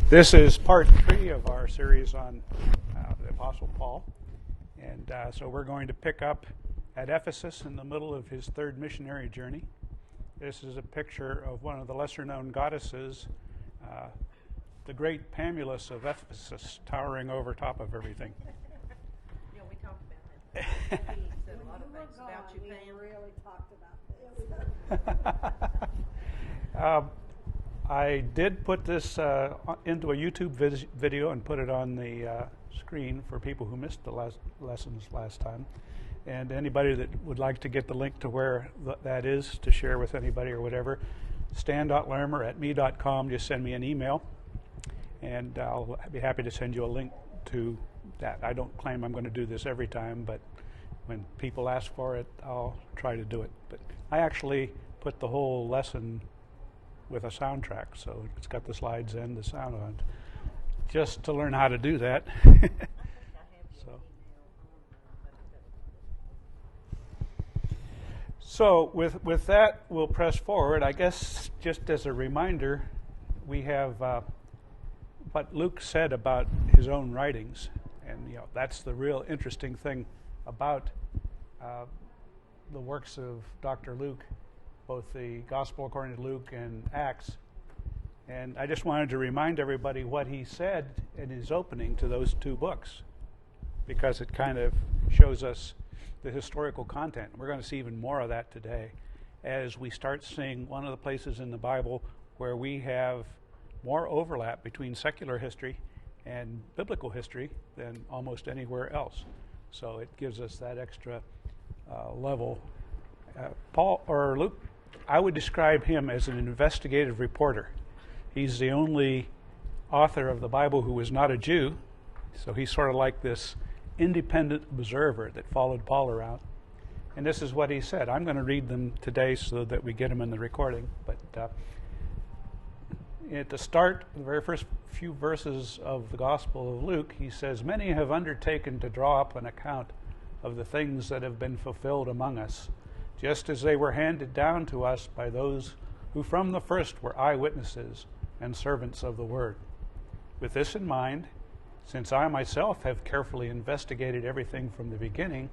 This is part 3 of our series on the Apostle Paul. And so we're going to pick up at Ephesus in the middle of his third missionary journey. This is a picture of one of the lesser-known goddesses, the great Pamulus of Ephesus, towering over top of everything. Yeah, we talked about that. He said a lot of things about you, Pam. We really talked about this. I did put this into a YouTube video and put it on the screen for people who missed the lessons last time. And anybody that would like to get the link to where that is to share with anybody or whatever, stan.larimer@me.com, just send me an email, and I'll be happy to send you a link to that. I don't claim I'm going to do this every time, but when people ask for it, I'll try to do it. But I actually put the whole lesson with a soundtrack, so it's got the slides and the sound on it, just to learn how to do that. So with that, we'll press forward. I guess just as a reminder, we have what Luke said about his own writings, and that's the real interesting thing about the works of Dr. Luke, both the Gospel according to Luke and Acts. And I just wanted to remind everybody what he said in his opening to those two books, because it kind of shows us the historical content. We're going to see even more of that today as we start seeing one of the places in the Bible where we have more overlap between secular history and biblical history than almost anywhere else. So it gives us that extra level. Luke, I would describe him as an investigative reporter. He's the only author of the Bible who was not a Jew, so he's sort of like this independent observer that followed Paul around. And this is what he said. I'm going to read them today so that we get them in the recording. But at the start, the very first few verses of the Gospel of Luke, he says, "Many have undertaken to draw up an account of the things that have been fulfilled among us, just as they were handed down to us by those who from the first were eyewitnesses and servants of the word. With this in mind, since I myself have carefully investigated everything from the beginning,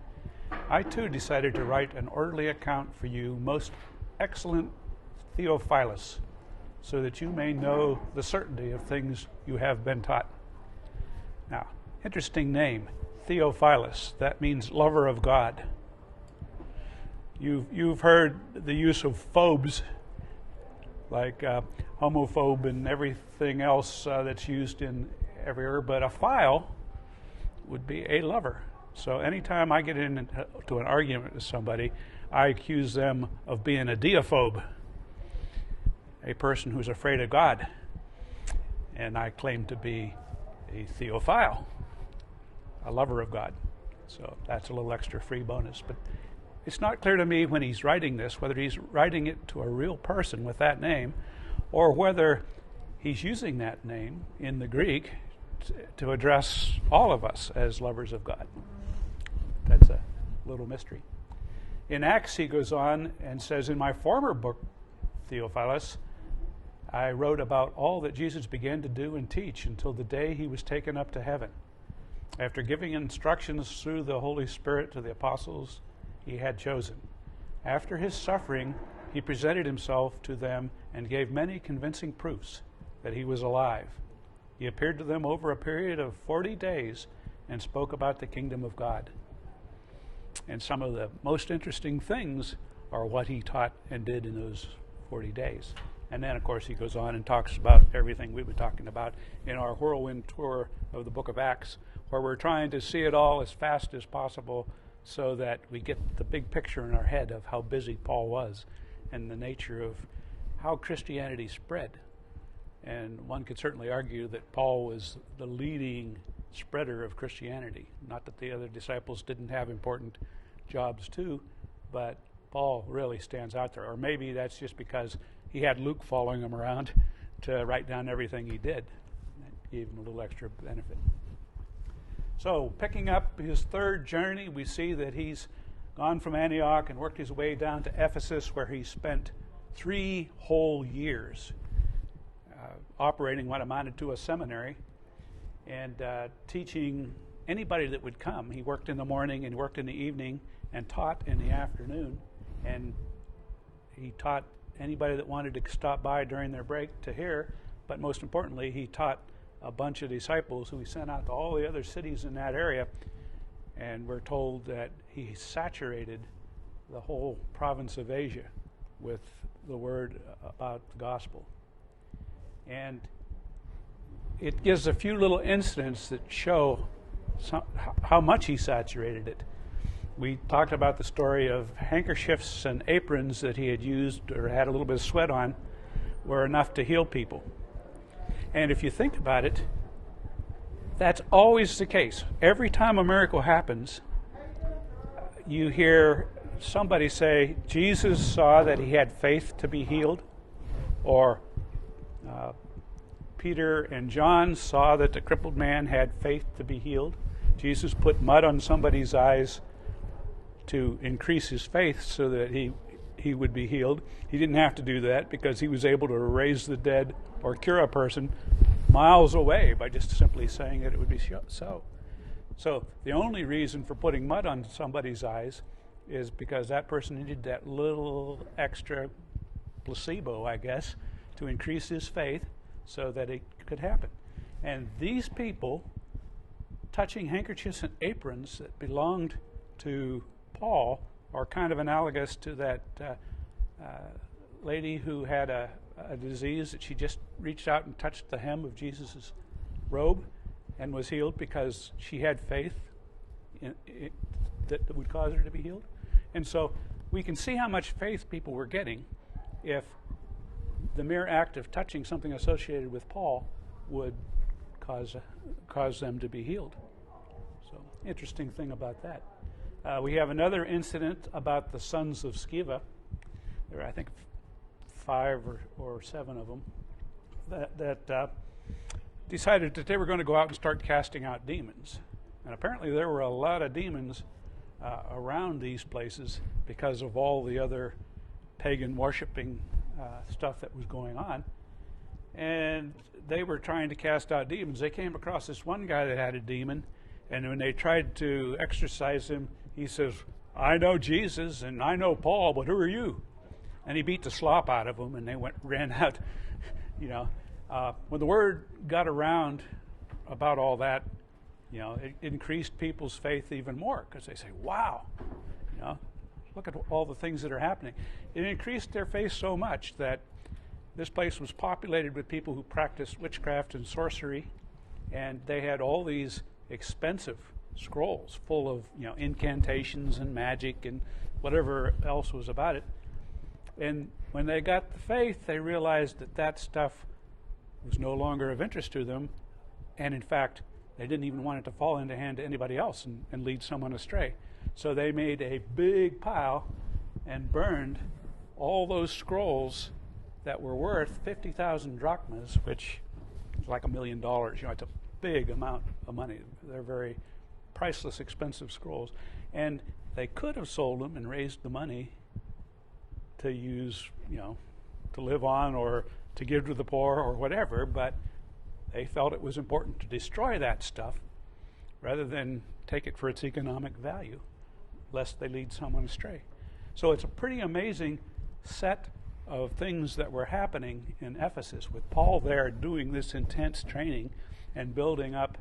I too decided to write an orderly account for you, most excellent Theophilus, so that you may know the certainty of things you have been taught." Now, interesting name, Theophilus. That means lover of God. You've heard the use of phobes, like homophobe and everything else that's used in everywhere, but a phile would be a lover. So anytime I get into an argument with somebody, I accuse them of being a deophobe, a person who's afraid of God, and I claim to be a theophile, a lover of God. So that's a little extra free bonus. But it's not clear to me when he's writing this whether he's writing it to a real person with that name or whether he's using that name in the Greek to address all of us as lovers of God. That's a little mystery. In Acts, he goes on and says, "In my former book, Theophilus, I wrote about all that Jesus began to do and teach until the day he was taken up to heaven. After giving instructions through the Holy Spirit to the apostles he had chosen. After his suffering, he presented himself to them and gave many convincing proofs that he was alive. He appeared to them over a period of 40 days and spoke about the kingdom of God." And some of the most interesting things are what he taught and did in those 40 days. And then, of course, he goes on and talks about everything we've been talking about in our whirlwind tour of the book of Acts, where we're trying to see it all as fast as possible so that we get the big picture in our head of how busy Paul was and the nature of how Christianity spread. And one could certainly argue that Paul was the leading spreader of Christianity. Not that the other disciples didn't have important jobs too, but Paul really stands out there. Or maybe that's just because he had Luke following him around to write down everything he did. That gave him a little extra benefit. So, picking up his third journey, we see that he's gone from Antioch and worked his way down to Ephesus, where he spent 3 whole years. operating what amounted to a seminary and teaching anybody that would come. He worked in the morning and worked in the evening and taught in the afternoon, and he taught anybody that wanted to stop by during their break to hear, but most importantly, he taught a bunch of disciples who he sent out to all the other cities in that area, and we're told that he saturated the whole province of Asia with the word about the gospel. And it gives a few little incidents that show how much he saturated it. We talked about the story of handkerchiefs and aprons that he had used or had a little bit of sweat on were enough to heal people. And if you think about it, that's always the case. Every time a miracle happens, you hear somebody say, Jesus saw that he had faith to be healed, or Peter and John saw that the crippled man had faith to be healed. Jesus put mud on somebody's eyes to increase his faith so that he would be healed. He didn't have to do that because he was able to raise the dead or cure a person miles away by just simply saying that it would be so. So the only reason for putting mud on somebody's eyes is because that person needed that little extra placebo, I guess, to increase his faith so that it could happen. And these people touching handkerchiefs and aprons that belonged to Paul are kind of analogous to that lady who had a disease that she just reached out and touched the hem of Jesus' robe and was healed because she had faith that would cause her to be healed. And so we can see how much faith people were getting if the mere act of touching something associated with Paul would cause them to be healed. So, interesting thing about that. We have another incident about the sons of Sceva. There are, I think, 5 or 7 of them that decided that they were going to go out and start casting out demons. And apparently there were a lot of demons around these places because of all the other pagan worshiping stuff that was going on. And they were trying to cast out demons. They came across this one guy that had a demon, and when they tried to exorcise him, he says, I know Jesus and I know Paul, but who are you? And he beat the slop out of them, and they ran out. When the word got around about all that, it increased people's faith even more because they say, wow, look at all the things that are happening. It increased their faith so much that this place was populated with people who practiced witchcraft and sorcery, and they had all these expensive scrolls full of incantations and magic and whatever else was about it. And when they got the faith, they realized that stuff was no longer of interest to them, and in fact they didn't even want it to fall into hand to anybody else and lead someone astray. So they made a big pile and burned all those scrolls that were worth 50,000 drachmas, which is like $1 million. It's a big amount of money. They're very priceless, expensive scrolls. And they could have sold them and raised the money to use, to live on or to give to the poor or whatever, but they felt it was important to destroy that stuff rather than take it for its economic value, lest they lead someone astray. So it's a pretty amazing set of things that were happening in Ephesus with Paul there doing this intense training and building up,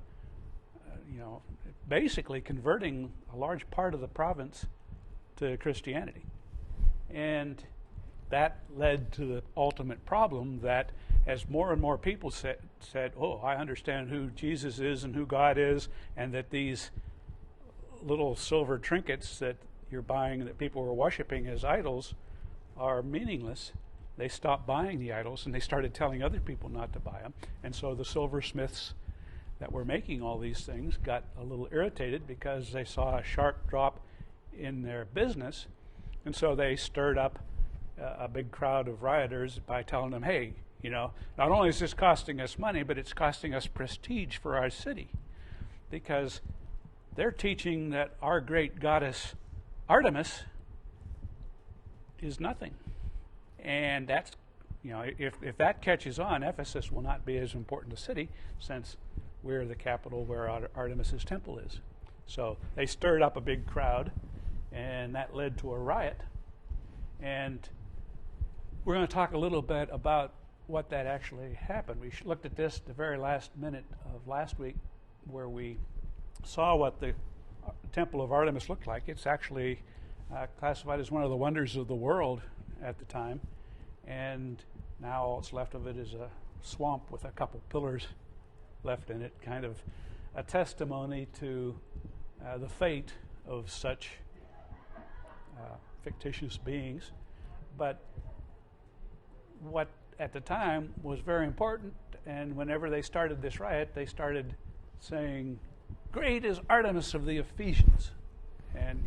basically converting a large part of the province to Christianity. And that led to the ultimate problem that as more and more people said, oh, I understand who Jesus is and who God is, and that these little silver trinkets that you're buying that people were worshiping as idols are meaningless, they stopped buying the idols and they started telling other people not to buy them. And so the silversmiths that were making all these things got a little irritated because they saw a sharp drop in their business, and so they stirred up a big crowd of rioters by telling them, hey, not only is this costing us money, but it's costing us prestige for our city, because they're teaching that our great goddess Artemis is nothing. And that's if that catches on, Ephesus will not be as important a city since we're the capital where Artemis's temple is. So they stirred up a big crowd, and that led to a riot. And we're going to talk a little bit about what that actually happened. We looked at this the very last minute of last week, where we saw what the temple of Artemis looked like. It's actually classified as one of the wonders of the world at the time, and now all that's left of it is a swamp with a couple pillars left in it, kind of a testimony to the fate of such fictitious beings. But what at the time was very important, and whenever they started this riot, they started saying, "Great is Artemis of the Ephesians." And,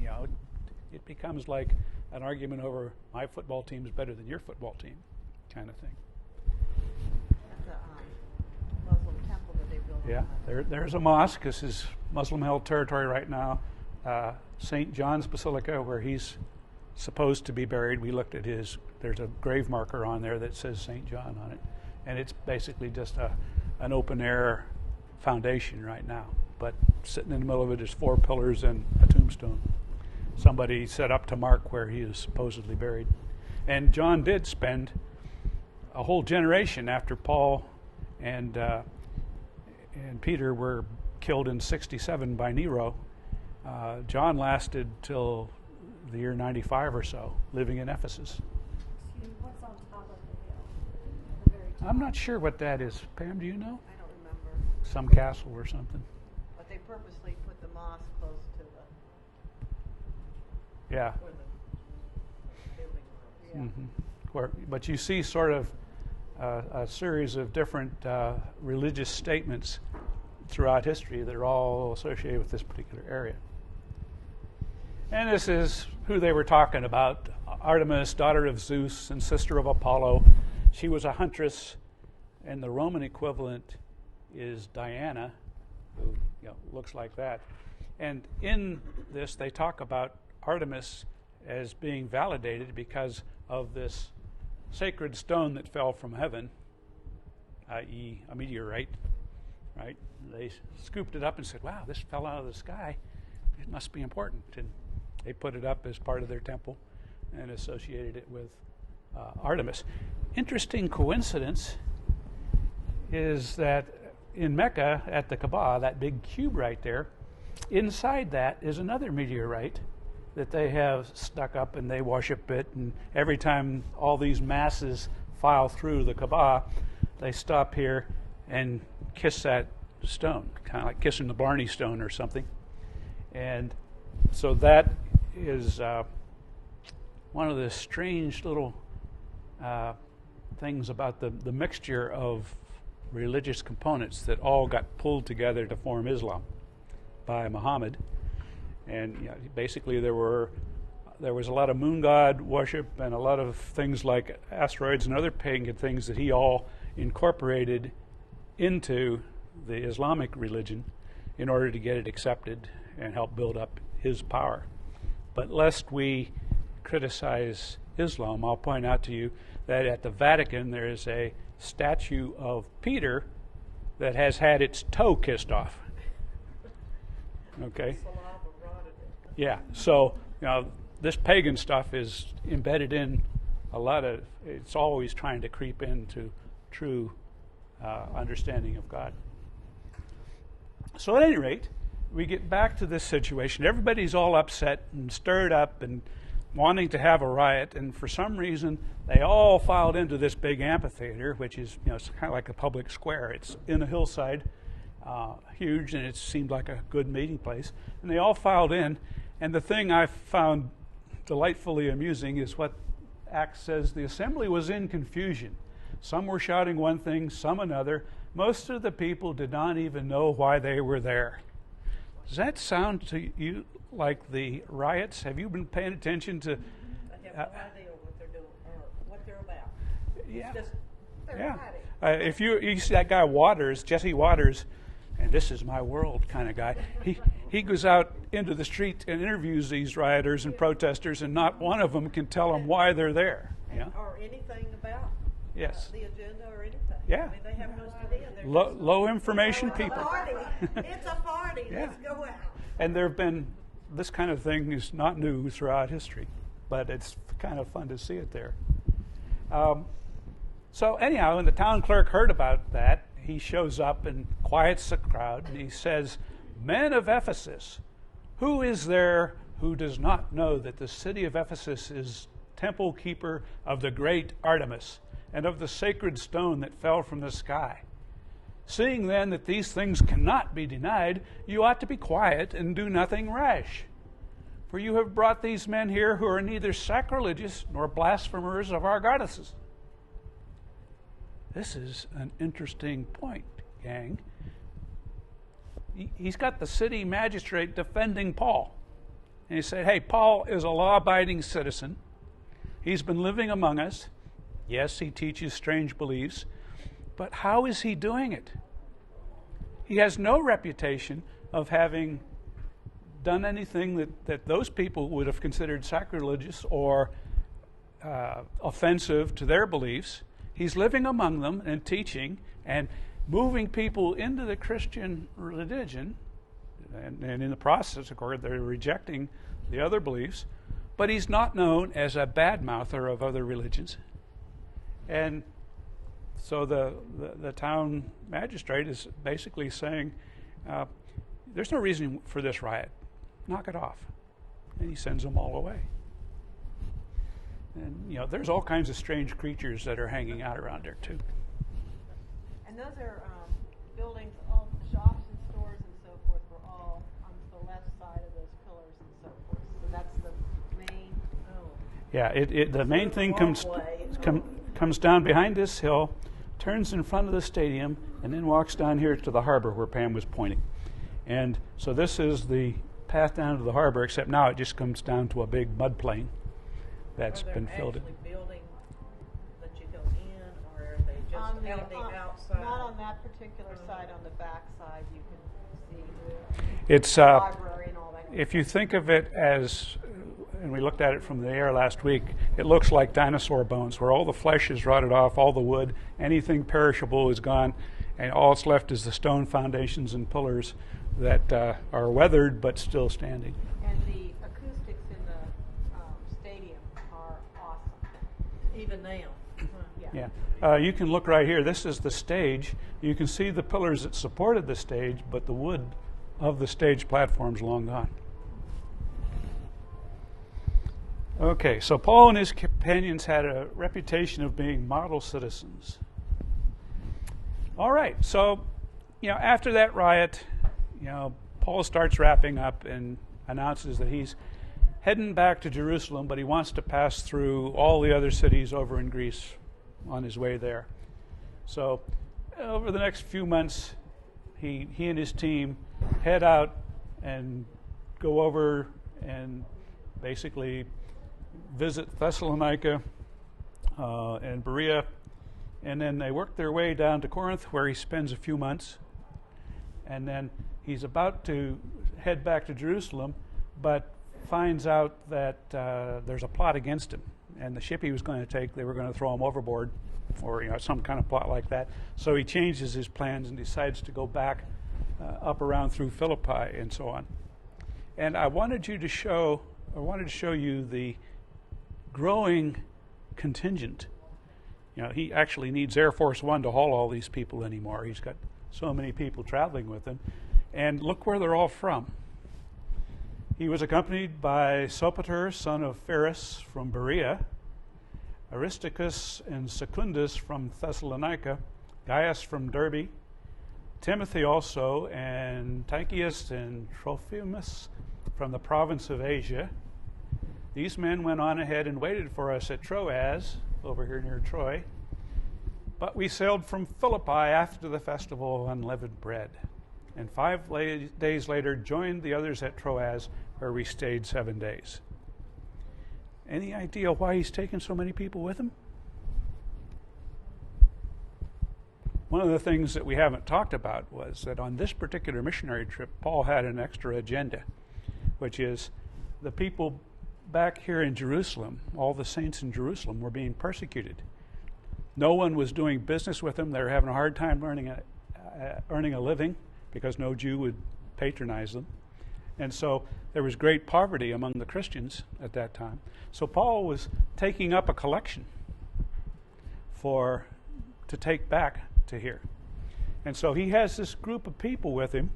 it becomes like an argument over my football team is better than your football team kind of thing. That's a Muslim temple that they built. Yeah, there's a mosque. This is Muslim-held territory right now. St. John's Basilica, where he's supposed to be buried. We looked at there's a grave marker on there that says St. John on it. And it's basically just an open-air foundation right now. But sitting in the middle of it is 4 pillars and a tombstone. Somebody set up to mark where he is supposedly buried. And John did spend a whole generation after Paul and Peter were killed in 67 by Nero. John lasted till the year 95 or so, living in Ephesus. Excuse me, what's on top of the hill? The very top. I'm not sure what that is. Pam, do you know? I don't remember. Some castle or something. But they purposely put the mosque close to Yeah. where the building was. Yeah. But you see sort of a series of different religious statements throughout history that are all associated with this particular area. And this is who they were talking about. Artemis, daughter of Zeus and sister of Apollo. She was a huntress, and the Roman equivalent is Diana, who looks like that. And in this, they talk about Artemis as being validated because of this sacred stone that fell from heaven, i.e. a meteorite, right? They scooped it up and said, "Wow, this fell out of the sky. It must be important." And they put it up as part of their temple and associated it with Artemis. Interesting coincidence is that in Mecca at the Kaaba, that big cube right there, inside that is another meteorite that they have stuck up, and they worship it. And every time all these masses file through the Kaaba, they stop here and kiss that stone, kind of like kissing the Blarney Stone or something. And so that is one of the strange little things about the mixture of religious components that all got pulled together to form Islam by Muhammad. And basically there was a lot of moon god worship and a lot of things like asteroids and other pagan things that he all incorporated into the Islamic religion in order to get it accepted and help build up his power. But lest we criticize Islam, I'll point out to you that at the Vatican there is a statue of Peter that has had its toe kissed off. Okay? Yeah, so this pagan stuff is embedded in a lot of, it's always trying to creep into true understanding of God. So at any rate, we get back to this situation. Everybody's all upset and stirred up and wanting to have a riot, and for some reason they all filed into this big amphitheater, which is it's kind of like a public square. It's in a hillside, huge, and it seemed like a good meeting place. And they all filed in, and the thing I found delightfully amusing is what Acts says: the assembly was in confusion. Some were shouting one thing, some another. Most of the people did not even know why they were there. Does that sound to you like the riots? Have you been paying attention to? I have no idea what they're doing or what they're about. Yeah. It's just, they're Yeah. rioting. If you see that guy Waters, Jesse Waters, and this is my world kind of guy, he goes out into the street and interviews these rioters and protesters, and not one of them can tell them why they're there. Yeah. Or anything about Yes. the agenda or anything. Yeah. I mean, they have most of it. They're Low information it's a people. party. It's a party. Yeah. Let's go out. And there have been, this kind of thing is not new throughout history, but it's kind of fun to see it there. So anyhow, when the town clerk heard about that, he shows up and quiets the crowd, and he says, "Men of Ephesus, who is there who does not know that the city of Ephesus is temple keeper of the great Artemis and of the sacred stone that fell from the sky? Seeing then that these things cannot be denied, you ought to be quiet and do nothing rash. For you have brought these men here who are neither sacrilegious nor blasphemers of our goddesses." This is an interesting point, gang. He's got the city magistrate defending Paul. And he said, hey, Paul is a law-abiding citizen. He's been living among us. Yes, he teaches strange beliefs. But how is he doing it? He has no reputation of having done anything that those people would have considered sacrilegious or offensive to their beliefs. He's living among them and teaching and moving people into the Christian religion. And in the process, of course, they're rejecting the other beliefs. But he's not known as a badmouther of other religions. And so the town magistrate is basically saying, there's no reason for this riot. Knock it off. And he sends them all away. And, there's all kinds of strange creatures that are hanging out around there, too. And those are buildings, all shops and stores and so forth were all on the left side of those pillars and so forth. So that's the main. Oh. Yeah, the main thing comes down behind this hill, turns in front of the stadium, and then walks down here to the harbor where Pam was pointing. And so this is the path down to the harbor, except now it just comes down to a big mud plain that's been filled in. Are they actually building that you go in, or are they just On the outside? Not on that particular side. On the back side, you can see It's the library and all that. if you think of it as, and we looked at it from the air last week, it looks like dinosaur bones, where all the flesh is rotted off, all the wood, anything perishable is gone, and all that's left is the stone foundations and pillars that are weathered but still standing. And the acoustics in the stadium are awesome. Even now. Yeah. You can look right here. This is the stage. You can see the pillars that supported the stage, but the wood of the stage platform's long gone. Okay, so Paul and his companions had a reputation of being model citizens. All right, so, after that riot, Paul starts wrapping up and announces that he's heading back to Jerusalem, but he wants to pass through all the other cities over in Greece on his way there. So over the next few months, he and his team head out and go over and basically visit Thessalonica and Berea, and then they work their way down to Corinth, where he spends a few months, and then he's about to head back to Jerusalem, but finds out that there's a plot against him, and the ship he was going to take, they were going to throw him overboard, or some kind of plot like that. So he changes his plans and decides to go back up around through Philippi and so on. And I wanted to show you the growing contingent. He actually needs Air Force One to haul all these people anymore. He's got so many people traveling with him. And look where they're all from. He was accompanied by Sopater, son of Pharis, from Berea, Aristarchus and Secundus from Thessalonica, Gaius from Derbe, Timothy also, and Tychius and Trophimus from the province of Asia. These men went on ahead and waited for us at Troas, over here near Troy. But we sailed from Philippi after the festival of unleavened bread, and 5 days later joined the others at Troas, where we stayed 7 days. Any idea why he's taken so many people with him? One of the things that we haven't talked about was that on this particular missionary trip, Paul had an extra agenda, which is the people back here in Jerusalem, all the saints in Jerusalem, were being persecuted. No one was doing business with them. They were having a hard time earning a living because no Jew would patronize them. And so there was great poverty among the Christians at that time. So Paul was taking up a collection to take back to here. And so he has this group of people with him,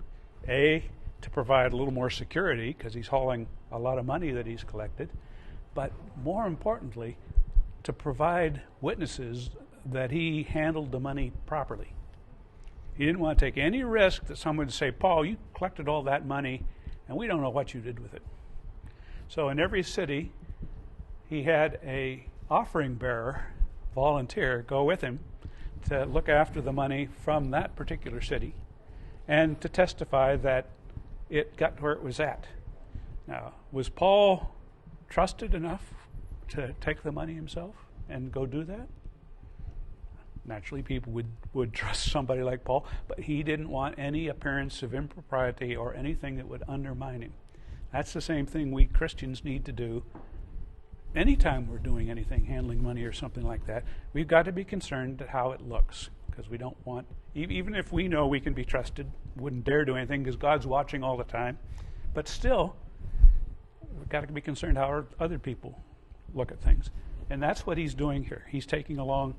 to provide a little more security because he's hauling a lot of money that he's collected, but more importantly, to provide witnesses that he handled the money properly. He didn't want to take any risk that someone would say, Paul, you collected all that money and we don't know what you did with it. So in every city, he had a offering bearer, volunteer, go with him to look after the money from that particular city and to testify that it got where it was at. Now, was Paul trusted enough to take the money himself and go do that? Naturally, people would trust somebody like Paul, but he didn't want any appearance of impropriety or anything that would undermine him. That's the same thing we Christians need to do anytime we're doing anything, handling money or something like that. We've got to be concerned at how it looks, because we don't want, even if we know we can be trusted, wouldn't dare do anything because God's watching all the time, but still, we've got to be concerned how other people look at things. And that's what he's doing here. He's taking along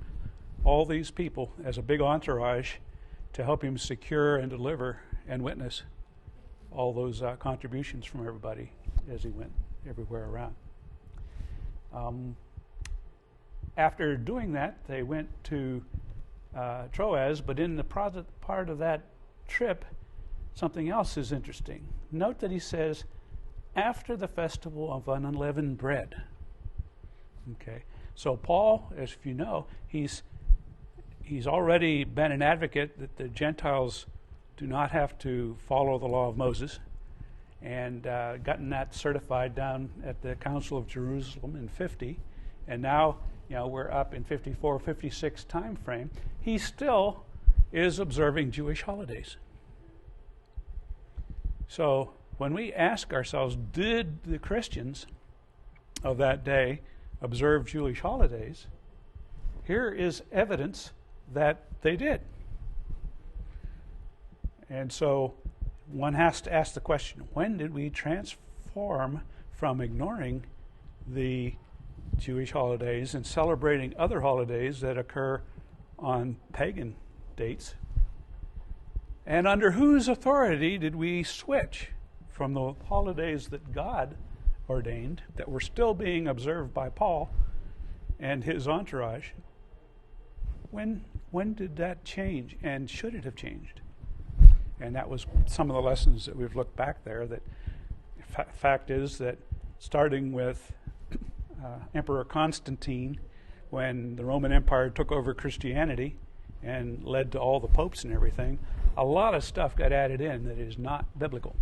all these people as a big entourage to help him secure and deliver and witness all those contributions from everybody as he went everywhere around. After doing that, they went to Troas, but in the part of that trip, something else is interesting. Note that he says, after the festival of unleavened bread. Okay, so Paul, as you know, he's already been an advocate that the Gentiles do not have to follow the law of Moses, and gotten that certified down at the Council of Jerusalem in 50, and now we're up in 54, 56 time frame. He still is observing Jewish holidays. So when we ask ourselves, did the Christians of that day observe Jewish holidays? Here is evidence that they did. And so one has to ask the question, when did we transform from ignoring the Jewish holidays and celebrating other holidays that occur on pagan dates? And under whose authority did we switch from the holidays that God ordained, that were still being observed by Paul and his entourage? When did that change, and should it have changed? And that was some of the lessons that we've looked back there. That fact is that starting with Emperor Constantine, when the Roman Empire took over Christianity and led to all the popes and everything, a lot of stuff got added in that is not biblical.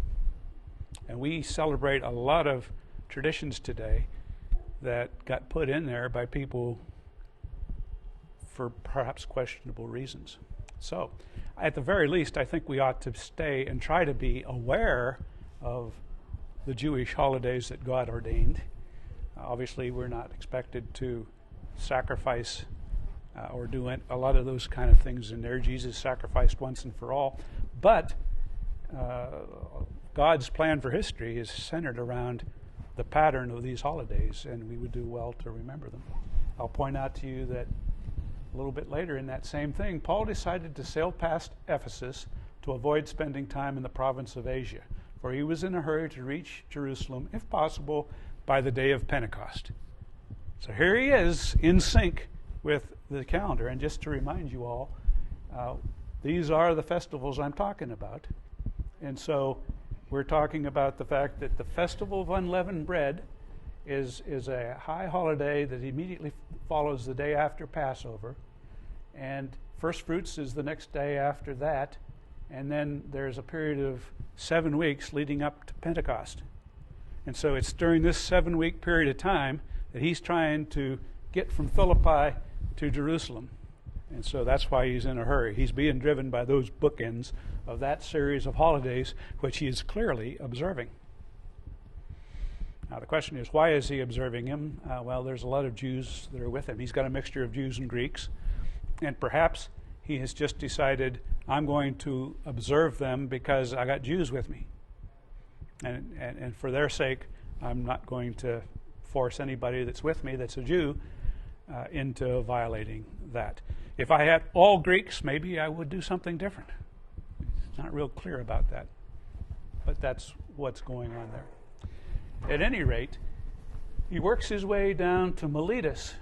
And we celebrate a lot of traditions today that got put in there by people for perhaps questionable reasons. So, at the very least, I think we ought to stay and try to be aware of the Jewish holidays that God ordained. Obviously, we're not expected to sacrifice or do a lot of those kind of things in there. Jesus sacrificed once and for all. But God's plan for history is centered around the pattern of these holidays, and we would do well to remember them. I'll point out to you that a little bit later in that same thing, Paul decided to sail past Ephesus to avoid spending time in the province of Asia, for he was in a hurry to reach Jerusalem, if possible, by the day of Pentecost. So here he is, in sync with the calendar. And just to remind you all, these are the festivals I'm talking about. And so we're talking about the fact that the festival of unleavened bread is a high holiday that immediately follows the day after Passover, and first fruits is the next day after that, and then there's a period of 7 weeks leading up to Pentecost. And so it's during this 7-week period of time that he's trying to get from Philippi to Jerusalem. And so that's why he's in a hurry. He's being driven by those bookends of that series of holidays, which he is clearly observing. Now the question is, why is he observing him? Well, there's a lot of Jews that are with him. He's got a mixture of Jews and Greeks. And perhaps he has just decided, I'm going to observe them because I got Jews with me. And for their sake, I'm not going to force anybody that's with me that's a Jew into violating that. If I had all Greeks, maybe I would do something different. It's not real clear about that. But that's what's going on there. At any rate, he works his way down to Miletus.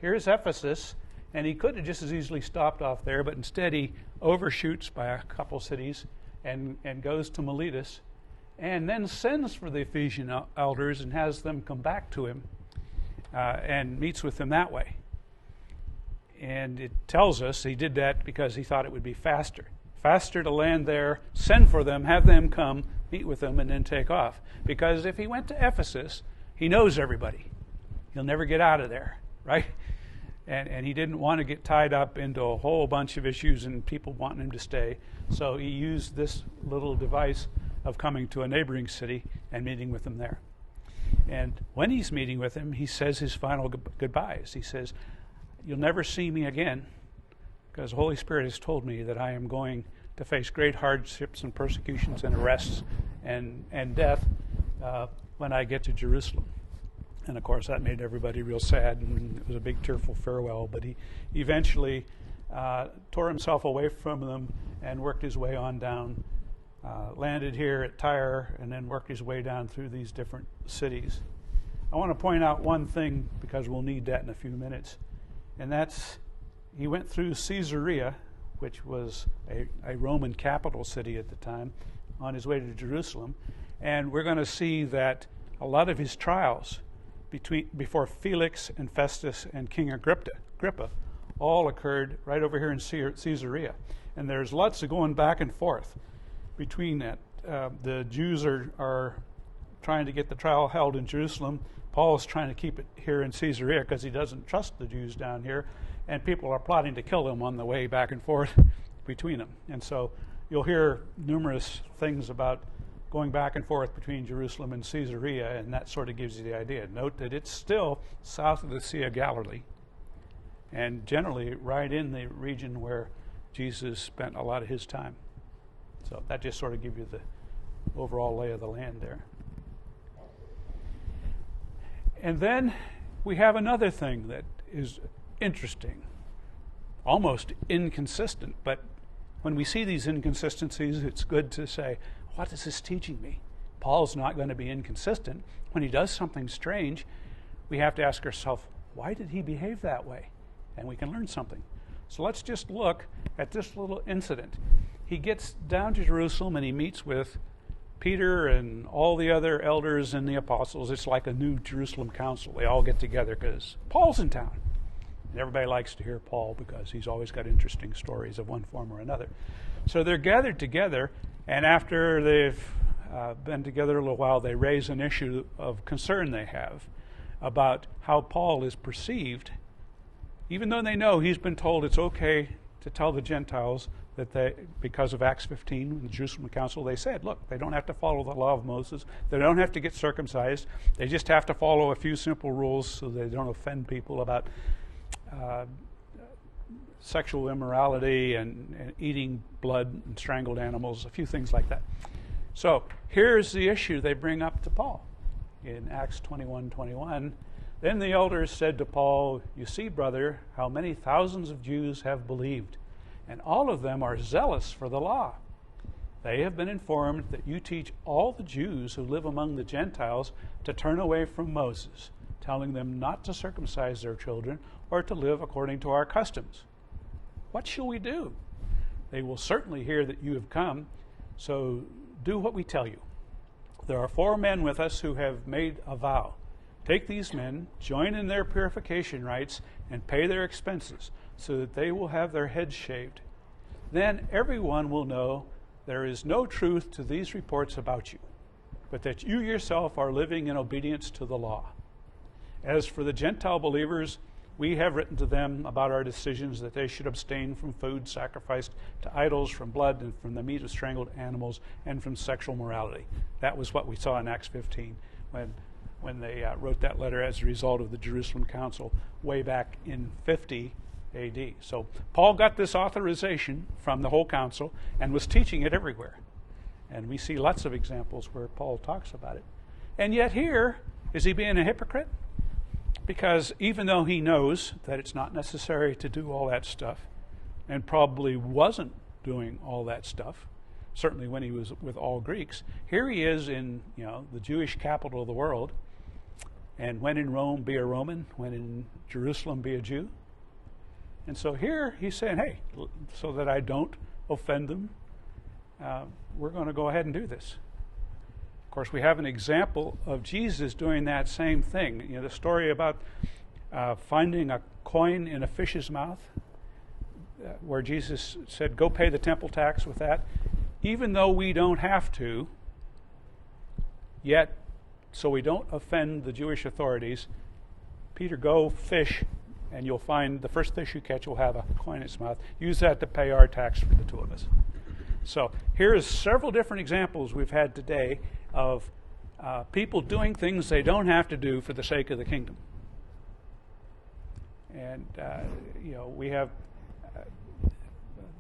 Here's Ephesus, and he could have just as easily stopped off there, but instead he overshoots by a couple cities and goes to Miletus, and then sends for the Ephesian elders and has them come back to him and meets with them that way. And it tells us he did that because he thought it would be faster to land there, send for them, have them come, meet with them, and then take off. Because if he went to Ephesus, he knows everybody. He'll never get out of there, right? And he didn't want to get tied up into a whole bunch of issues and people wanting him to stay. So he used this little device of coming to a neighboring city and meeting with them there. And when he's meeting with him, he says his final goodbyes. He says, you'll never see me again, because the Holy Spirit has told me that I am going to face great hardships and persecutions and arrests and death when I get to Jerusalem. And of course that made everybody real sad, and it was a big tearful farewell, but he eventually tore himself away from them and worked his way on down, landed here at Tyre, and then worked his way down through these different cities. I want to point out one thing, because we'll need that in a few minutes, and that's he went through Caesarea, which was a Roman capital city at the time, on his way to Jerusalem. And we're going to see that a lot of his trials before Felix and Festus and King Agrippa all occurred right over here in Caesarea. And there's lots of going back and forth between that. The Jews are trying to get the trial held in Jerusalem. Paul's trying to keep it here in Caesarea because he doesn't trust the Jews down here. And people are plotting to kill him on the way back and forth between them. And so you'll hear numerous things about going back and forth between Jerusalem and Caesarea, and that sort of gives you the idea. Note that it's still south of the Sea of Galilee, and generally right in the region where Jesus spent a lot of his time. So that just sort of gives you the overall lay of the land there. And then we have another thing that is interesting, almost inconsistent, but when we see these inconsistencies, it's good to say, what is this teaching me? Paul's not going to be inconsistent. When he does something strange, we have to ask ourselves, why did he behave that way? And we can learn something. So let's just look at this little incident. He gets down to Jerusalem and he meets with Peter and all the other elders and the apostles. It's like a new Jerusalem council. They all get together because Paul's in town. And everybody likes to hear Paul because he's always got interesting stories of one form or another. So they're gathered together, and after they've been together a little while, they raise an issue of concern they have about how Paul is perceived, even though they know he's been told it's okay to tell the Gentiles that they, because of Acts 15, the Jerusalem Council, they said, look, they don't have to follow the law of Moses. They don't have to get circumcised. They just have to follow a few simple rules so they don't offend people about sexual immorality and eating blood and strangled animals, a few things like that. So here's the issue they bring up to Paul in Acts 21:21. Then the elders said to Paul, you see, brother, how many thousands of Jews have believed, and all of them are zealous for the law. They have been informed that you teach all the Jews who live among the Gentiles to turn away from Moses, telling them not to circumcise their children or to live according to our customs. What shall we do? They will certainly hear that you have come, so do what we tell you. There are 4 men with us who have made a vow. Take these men, join in their purification rites, and pay their expenses, so that they will have their heads shaved. Then everyone will know there is no truth to these reports about you, but that you yourself are living in obedience to the law. As for the Gentile believers, we have written to them about our decisions that they should abstain from food sacrificed to idols, from blood, and from the meat of strangled animals, and from sexual morality. That was what we saw in Acts 15 when they wrote that letter as a result of the Jerusalem Council way back in 50, AD. So Paul got this authorization from the whole council and was teaching it everywhere. And we see lots of examples where Paul talks about it. And yet here, is he being a hypocrite? Because even though he knows that it's not necessary to do all that stuff, and probably wasn't doing all that stuff, certainly when he was with all Greeks, here he is in, the Jewish capital of the world, and when in Rome, be a Roman, when in Jerusalem, be a Jew. And so here he's saying, hey, so that I don't offend them, we're going to go ahead and do this. Of course, we have an example of Jesus doing that same thing. The story about finding a coin in a fish's mouth, where Jesus said, go pay the temple tax with that. Even though we don't have to, yet, so we don't offend the Jewish authorities, Peter, go fish, and you'll find the first fish you catch will have a coin in its mouth. Use that to pay our tax for the two of us. So here is several different examples we've had today of people doing things they don't have to do for the sake of the kingdom. And, we have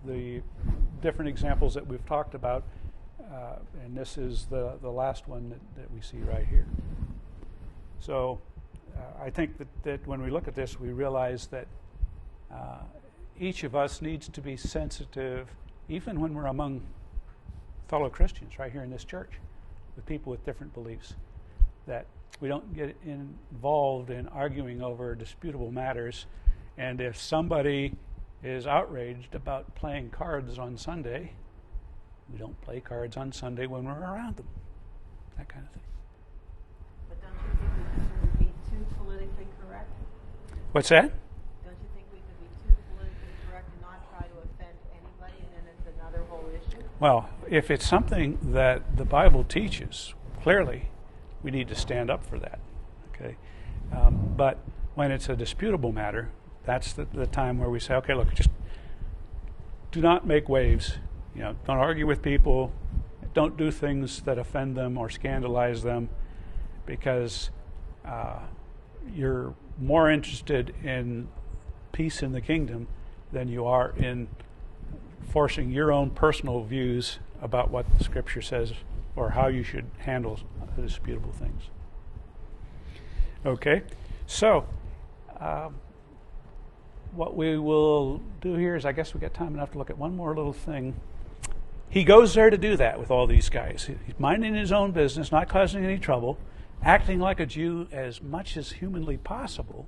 the different examples that we've talked about, and this is the last one that we see right here. So I think that when we look at this, we realize that each of us needs to be sensitive, even when we're among fellow Christians right here in this church, with people with different beliefs, that we don't get involved in arguing over disputable matters. And if somebody is outraged about playing cards on Sunday, we don't play cards on Sunday when we're around them. That kind of thing. But don't you think we could sort of be too politically correct? What's that? Don't you think we could be too politically correct and not try to offend anybody, and then it's another whole issue? Well, if it's something that the Bible teaches, clearly we need to stand up for that. Okay, but when it's a disputable matter, that's the time where we say, okay, look, just do not make waves. Don't argue with people. Don't do things that offend them or scandalize them, because you're more interested in peace in the kingdom than you are in forcing your own personal views about what the Scripture says or how you should handle disputable things. Okay, so what we will do here is, I guess we got time enough to look at one more little thing. He goes there to do that with all these guys. He's minding his own business, not causing any trouble, acting like a Jew as much as humanly possible,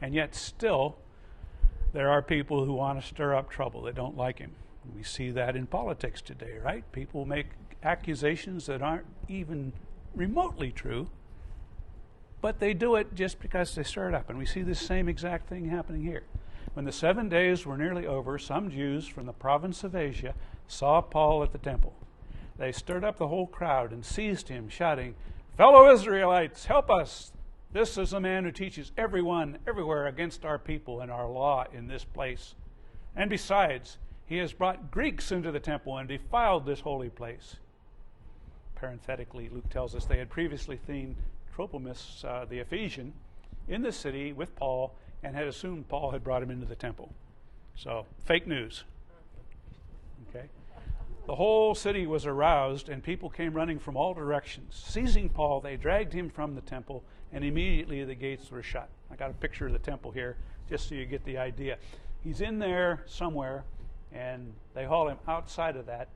and yet still there are people who want to stir up trouble that don't like him. We see that in politics today, right? People make accusations that aren't even remotely true, but they do it just because they stir it up. And we see this same exact thing happening here. When the 7 days were nearly over, some Jews from the province of Asia saw Paul at the temple. They stirred up the whole crowd and seized him, shouting, "Fellow Israelites, help us! This is a man who teaches everyone, everywhere against our people and our law in this place. And besides, he has brought Greeks into the temple and defiled this holy place." Parenthetically, Luke tells us they had previously seen Trophimus, the Ephesian, in the city with Paul, and had assumed Paul had brought him into the temple. So, fake news. Okay. The whole city was aroused, and people came running from all directions. Seizing Paul, they dragged him from the temple, and immediately the gates were shut. I got a picture of the temple here, just so you get the idea. He's in there somewhere, and they haul him outside of that.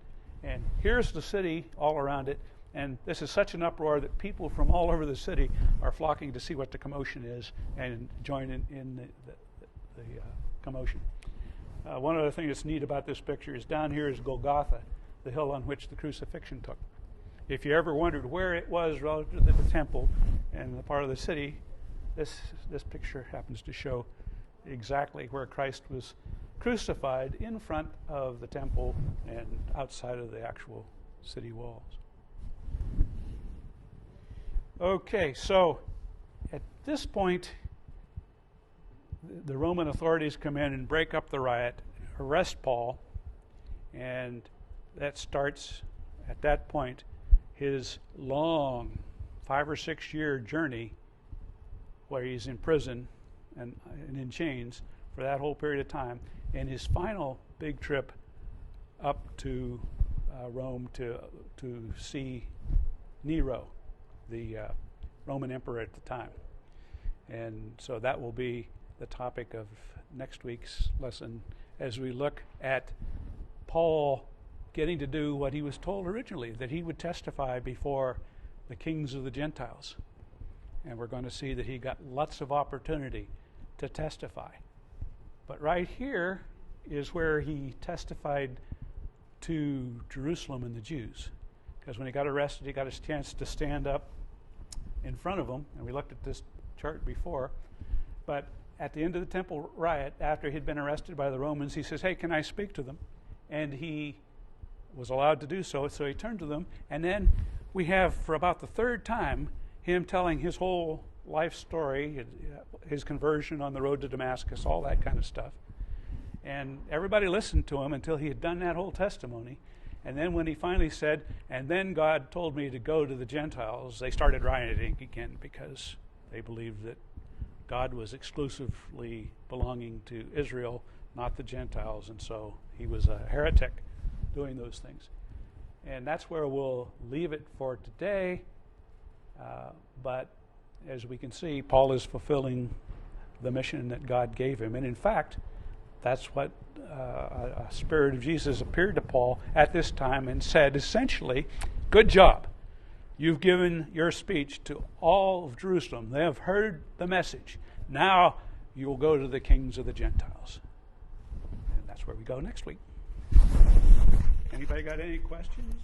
And here's the city all around it. And this is such an uproar that people from all over the city are flocking to see what the commotion is and join in the commotion. One other thing that's neat about this picture is down here is Golgotha, the hill on which the crucifixion took. If you ever wondered where it was relative to the temple and the part of the city, this picture happens to show exactly where Christ was crucified, in front of the temple and outside of the actual city walls. Okay, so at this point, the Roman authorities come in and break up the riot, arrest Paul, and that starts, at that point, his long 5 or 6 year journey where he's in prison and in chains for that whole period of time. And his final big trip up to Rome to see Nero, the Roman emperor at the time. And so that will be the topic of next week's lesson as we look at Paul getting to do what he was told originally, that he would testify before the kings of the Gentiles. And we're going to see that he got lots of opportunity to testify. But right here is where he testified to Jerusalem and the Jews. Because when he got arrested, he got his chance to stand up in front of them. And we looked at this chart before. But at the end of the temple riot, after he'd been arrested by the Romans, he says, "Hey, can I speak to them?" And he was allowed to do so. So he turned to them. And then we have, for about the third time, him telling his whole life story, his conversion on the road to Damascus, all that kind of stuff. And everybody listened to him until he had done that whole testimony. And then when he finally said, "And then God told me to go to the Gentiles," they started rioting again because they believed that God was exclusively belonging to Israel, not the Gentiles. And so he was a heretic doing those things. And that's where we'll leave it for today. But as we can see, Paul is fulfilling the mission that God gave him. And in fact, that's what a Spirit of Jesus appeared to Paul at this time and said, essentially, "Good job. You've given your speech to all of Jerusalem. They have heard the message. Now you will go to the kings of the Gentiles." And that's where we go next week. Anybody got any questions?